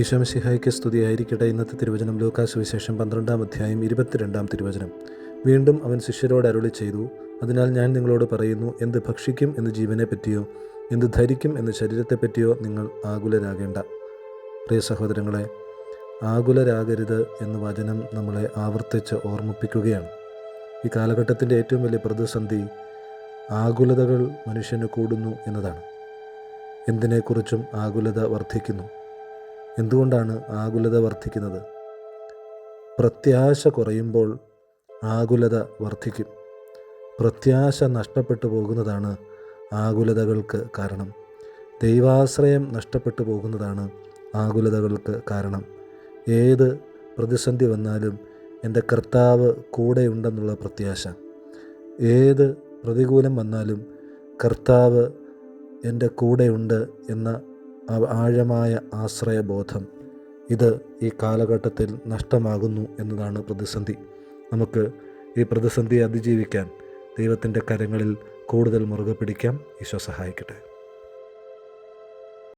ഈശോ മിശിഹായ്ക്ക് സ്തുതിയായിരിക്കട്ടെ. ഇന്നത്തെ തിരുവചനം ലൂക്കാ സുവിശേഷം 12-ാം അധ്യായം 22-ാം തിരുവചനം. വീണ്ടും അവൻ ശിഷ്യരോട് അരുളി ചെയ്തു, അതിനാൽ ഞാൻ നിങ്ങളോട് പറയുന്നു, എന്ത് ഭക്ഷിക്കും എന്ന് ജീവനെ പറ്റിയോ എന്ത് ധരിക്കും എന്ന് ശരീരത്തെപ്പറ്റിയോ നിങ്ങൾ ആകുലരാകേണ്ട. പ്രിയ സഹോദരങ്ങളെ, ആകുലരാകരുത് എന്ന വചനം നമ്മളെ ആവർത്തിച്ച് ഓർമ്മിപ്പിക്കുകയാണ്. ഈ കാലഘട്ടത്തിൻ്റെ ഏറ്റവും വലിയ പ്രതിസന്ധി ആകുലതകൾ മനുഷ്യന് കൂടുന്നു എന്നതാണ്. എന്തിനെക്കുറിച്ചും ആകുലത വർദ്ധിക്കുന്നു. എന്തുകൊണ്ടാണ് ആകുലത വർദ്ധിക്കുന്നത്? പ്രത്യാശ കുറയുമ്പോൾ ആകുലത വർദ്ധിക്കും. പ്രത്യാശ നഷ്ടപ്പെട്ടു പോകുന്നതാണ് ആകുലതകൾക്ക് കാരണം. ദൈവാശ്രയം നഷ്ടപ്പെട്ടു പോകുന്നതാണ് ആകുലതകൾക്ക് കാരണം. ഏത് പ്രതിസന്ധി വന്നാലും എൻ്റെ കർത്താവ് കൂടെയുണ്ടെന്നുള്ള പ്രത്യാശ, ഏത് പ്രതികൂലം വന്നാലും കർത്താവ് എൻ്റെ കൂടെയുണ്ട് എന്ന ആഴമായ ആശ്രയബോധം, ഇത് ഈ കാലഘട്ടത്തിൽ നഷ്ടമാകുന്നു എന്നതാണ് പ്രതിസന്ധി. നമുക്ക് ഈ പ്രതിസന്ധിയെ അതിജീവിക്കാൻ ദൈവത്തിൻ്റെ കരങ്ങളിൽ കൂടുതൽ മുറുകെ പിടിക്കാം. ഈശോ സഹായിക്കട്ടെ.